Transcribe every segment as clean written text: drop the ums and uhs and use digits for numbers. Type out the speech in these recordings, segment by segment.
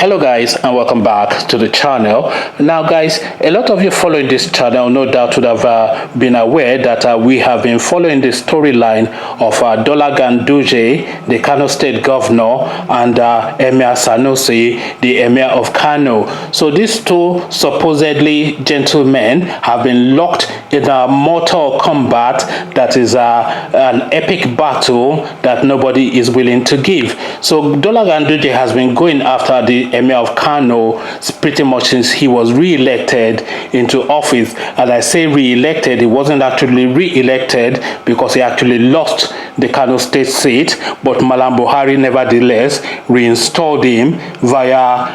Hello guys, and welcome back to the channel. Now guys, a lot of you following this channel no doubt would have been aware that we have been following the storyline of Dola Ganduje, the Kano State Governor, and Emir Sanusi, the Emir of Kano. So these two supposedly gentlemen have been locked in a mortal combat that is an epic battle that nobody is willing to give. So Dola Ganduje has been going after the Emir of Kano pretty much since he was re-elected into office. And I say re-elected, he wasn't actually re-elected because he actually lost the Kano state seat, but Malam Buhari nevertheless reinstalled him via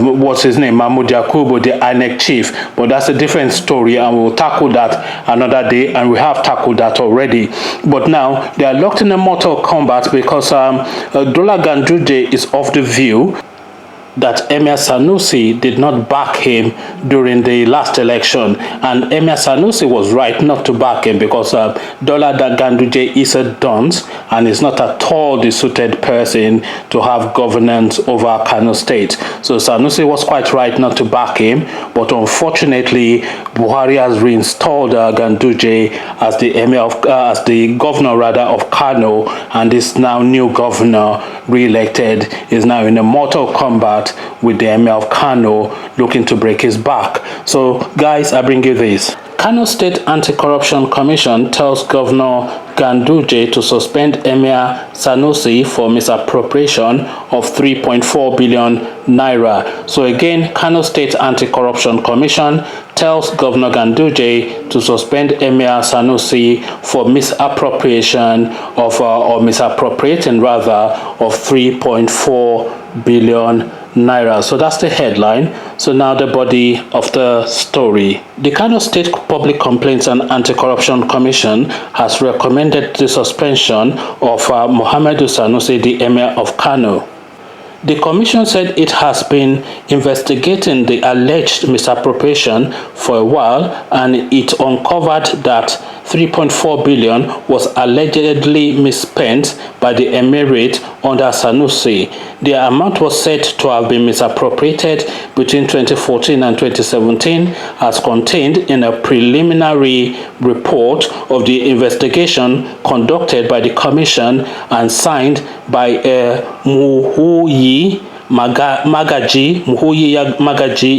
what's his name, Mahmoud Yakubu, the INEC chief. But that's a different story, and we'll tackle that another day, and we have tackled that already. But now they are locked in a mortal combat because Dola Ganduje is of the view that Emir Sanusi did not back him during the last election, and Emir Sanusi was right not to back him because Dola Ganduje is a dunce and is not at all the suited person to have governance over Kano State. So Sanusi was quite right not to back him, but unfortunately Buhari has reinstalled Ganduje as the Emir of as the governor rather of Kano, and this now new governor re-elected is now in a mortal combat with the Emir of Kano looking to break his back. So guys, I bring you this. Kano State Anti-Corruption Commission tells Governor Ganduje to suspend Emir Sanusi for misappropriation of 3.4 billion naira. So again, Kano State Anti-Corruption Commission tells Governor Ganduje to suspend Emir Sanusi for misappropriation of or misappropriating rather of 3.4 billion naira. So that's the headline. So now the body of the story. The Kano State Public Complaints and Anti-Corruption Commission has recommended the suspension of Muhammadu Sanusi, the Emir of Kano. The commission said it has been investigating the alleged misappropriation for a while, and it uncovered that 3.4 billion was allegedly misspent by the emirate under Sanusi. The amount was said to have been misappropriated between 2014 and 2017 as contained in a preliminary report of the investigation conducted by the commission and signed by Muhuyi Magaji,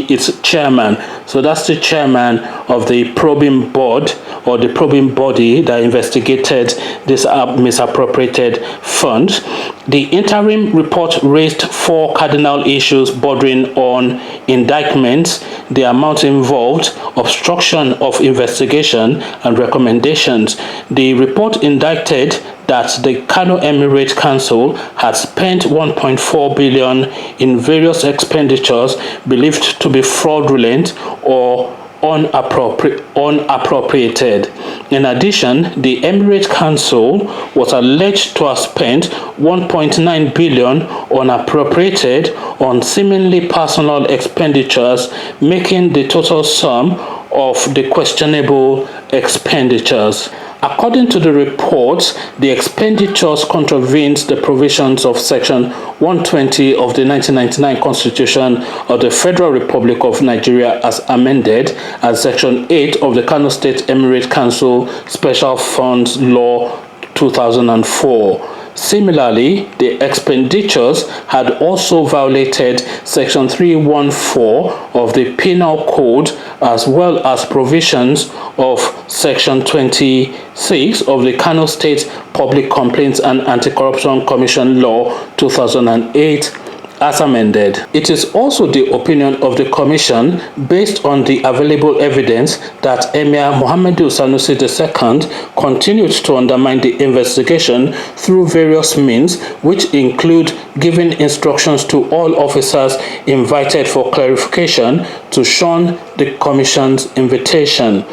its chairman. So that's the chairman of the probing board or the probing body that investigated this misappropriated funds. The interim report raised 4 cardinal issues bordering on indictments, the amount involved, obstruction of investigation, and recommendations. The report indicted that the Kano Emirate Council had spent 1.4 billion in various expenditures believed to be fraudulent or unappropriated. In addition, the Emirate Council was alleged to have spent 1.9 billion unappropriated on seemingly personal expenditures, making the total sum of the questionable expenditures. According to the reports, the expenditures contravenes the provisions of Section 120 of the 1999 Constitution of the Federal Republic of Nigeria as amended, and Section 8 of the Kano State Emirate Council Special Funds Law 2004. Similarly, the expenditures had also violated Section 314 of the Penal Code as well as provisions of Section 26 of the Kano State Public Complaints and Anti-Corruption Commission Law 2008 as amended. It is also the opinion of the Commission, based on the available evidence, that Emir Muhammadu Sanusi II continued to undermine the investigation through various means, which include giving instructions to all officers invited for clarification to shun the Commission's invitation.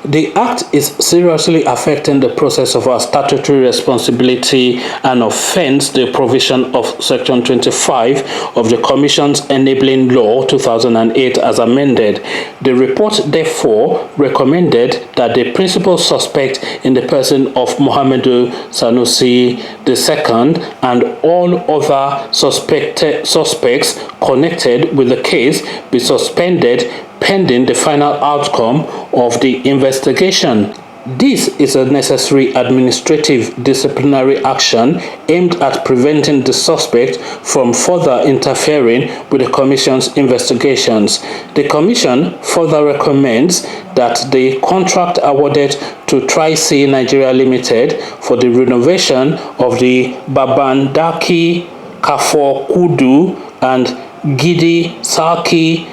The act is seriously affecting the process of our statutory responsibility and offends the provision of Section 25 of the Commission's Enabling Law 2008 as amended. The report therefore recommended that the principal suspect in the person of Mohamedou Sanusi II and all other suspects connected with the case be suspended pending the final outcome of the investigation. This is a necessary administrative disciplinary action aimed at preventing the suspect from further interfering with the Commission's investigations. The Commission further recommends that the contract awarded to Tri-C Nigeria Limited for the renovation of the Babandaki Kafo Kudu and Gidi Saki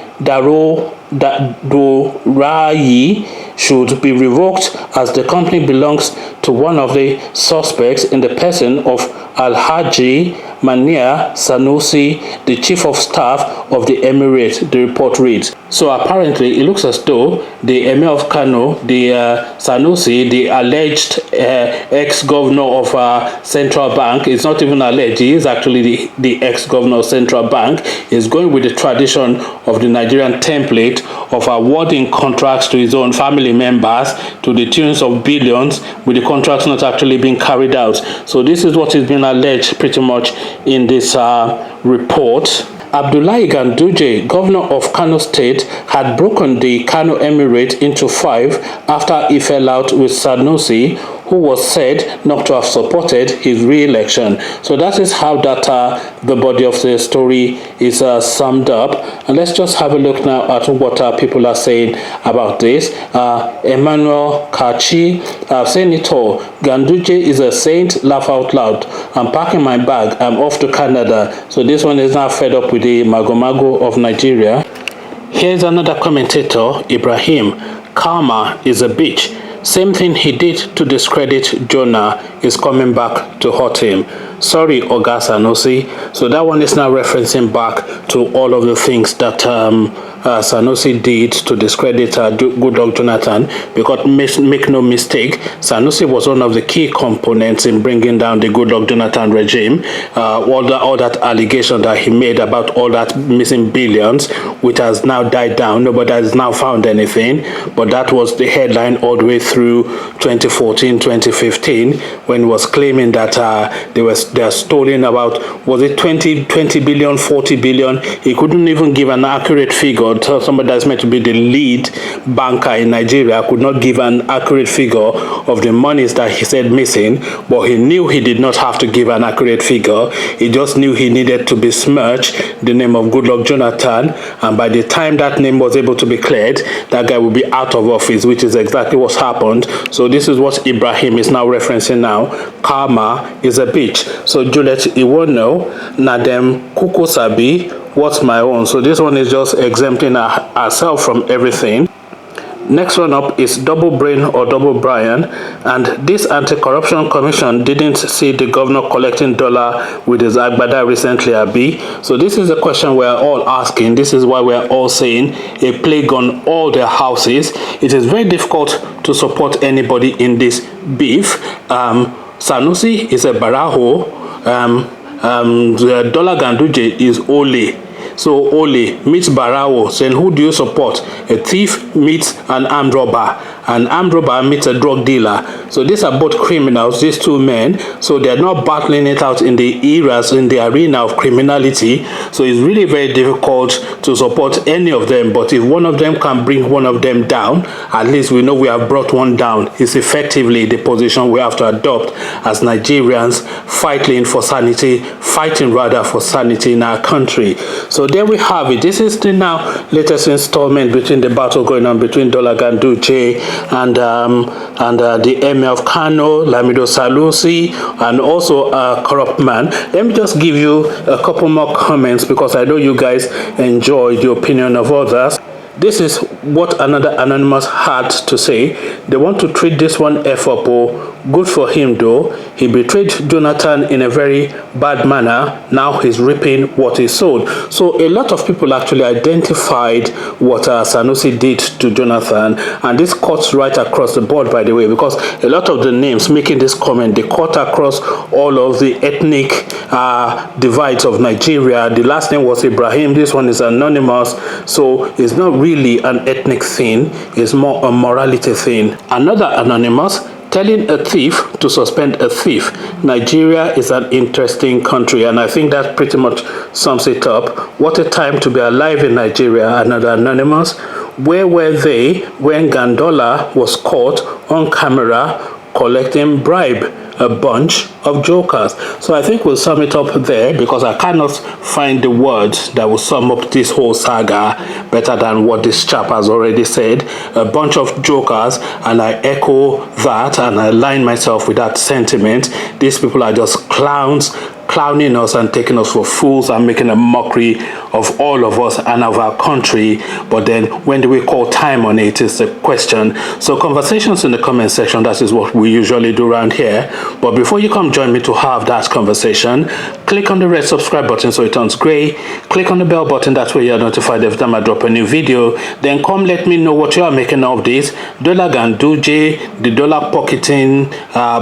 Dorayi should be revoked as the company belongs to one of the suspects in the person of Alhaji Mania Sanusi, the chief of staff of the emirate, the report reads. So apparently it looks as though the Emir of Kano, the Sanusi, the alleged ex-governor of Central Bank, is not even alleged, he is actually the ex-governor of Central Bank, is going with the tradition of the Nigerian template of awarding contracts to his own family members to the tunes of billions, with the contracts not actually being carried out. So this is what is being alleged pretty much in this report. Abdullahi Ganduje, governor of Kano State, had broken the Kano Emirate into 5 after he fell out with Sanusi, who was said not to have supported his re-election. So that is how that the body of the story is summed up. And let's just have a look now at what people are saying about this. Emmanuel Kachi, Senator, Ganduje is a saint, laugh out loud. I'm packing my bag, I'm off to Canada. So this one is now fed up with the Magomago of Nigeria. Here's another commentator, Ibrahim. Karma is a bitch. Same thing he did to discredit Jonah is coming back to hurt him. Sorry, Oga Sanusi. So that one is now referencing back to all of the things that Sanusi did to discredit Goodluck Jonathan, because make no mistake, Sanusi was one of the key components in bringing down the Goodluck Jonathan regime. All that allegation that he made about all that missing billions, which has now died down. Nobody has now found anything, but that was the headline all the way through 2014, 2015, when he was claiming that they are stolen about, was it 20 billion, 40 billion? He couldn't even give an accurate figure. Somebody that's meant to be the lead banker in Nigeria could not give an accurate figure of the monies that he said missing, but he knew he did not have to give an accurate figure. He just knew he needed to besmirch the name of Goodluck Jonathan, and by the time that name was able to be cleared, that guy will be out of office, which is exactly what's happened. So this is what Ibrahim is now referencing now. Karma is a bitch. So Juliet Iwono, Nadem Kukosabi, what's my own? So this one is just exempting herself from everything. Next one up is Double Brain or Double Brian, and this anti-corruption commission didn't see the governor collecting dollar with his agbada recently, Abi. So this is a question we're all asking. This is why we're all saying a plague on all their houses. It is very difficult to support anybody in this beef. Sanusi is a baraho. Dollar Ganduje is Ole. So Ole meets Barawo. Then who do you support? A thief meets an armed robber. An armed robber meets a drug dealer. So these are both criminals, these two men. So they're not battling it out in the eras, in the arena of criminality. So it's really very difficult to support any of them. But if one of them can bring one of them down, at least we know we have brought one down. It's effectively the position we have to adopt as Nigerians fighting for sanity in our country. So there we have it. This is the now latest installment between the battle going on between Dollar Ganduje and the Emir of Kano, Lamido Sanusi, and also a corrupt man. Let me just give you a couple more comments because I know you guys enjoy the opinion of others. This is what another anonymous had to say. They want to treat this one F up. Oh, good for him though. He betrayed Jonathan in a very bad manner. Now he's reaping what he sowed. So a lot of people actually identified what Sanusi did to Jonathan, and this cuts right across the board, by the way, because a lot of the names making this comment, they cut across all of the ethnic divides of Nigeria. The last name was Ibrahim. This one is anonymous, so it's not really an ethnic thing, it's more a morality thing. Another anonymous telling a thief to suspend a thief. Nigeria is an interesting country, and I think that pretty much sums it up. What a time to be alive in Nigeria. Another anonymous. Where were they when Gandola was caught on camera collecting bribe? A bunch of jokers. So I think we'll sum it up there, because I cannot find the words that will sum up this whole saga better than what this chap has already said. A bunch of jokers, and I echo that and I align myself with that sentiment. These people are just clowns, clowning us and taking us for fools and making a mockery of all of us and of our country. But then when do we call time on it is the question. So conversations in the comment section, that is what we usually do around here. But before you come join me to have that conversation, click on the red subscribe button so it turns gray. Click on the bell button, that way you're notified every time I drop a new video. Then come let me know what you are making of this Dola Ganduje, the dollar pocketing,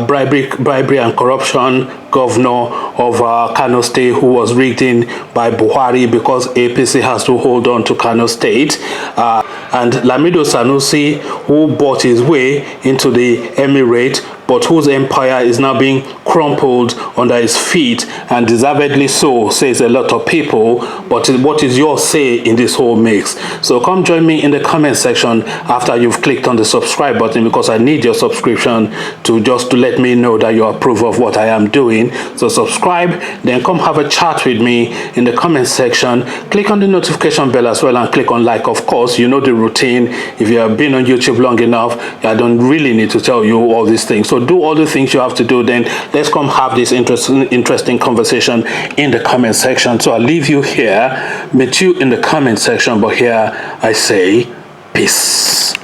bribery and corruption governor of Kano State, who was rigged in by Buhari because APC has to hold on to Kano State, and Lamido Sanusi, who bought his way into the emirate, but whose empire is now being crumpled under his feet, and deservedly so, says a lot of people. But what is your say in this whole mix? So come join me in the comment section after you've clicked on the subscribe button, because I need your subscription to let me know that you approve of what I am doing. So subscribe, then come have a chat with me in the comment section. Click on the notification bell as well, and click on like. Of course, you know the routine. If you have been on YouTube long enough, I don't really need to tell you all these things. So do all the things you have to do, then let's come have this interesting conversation in the comment section. So I'll leave you here, meet you in the comment section, but here I say peace.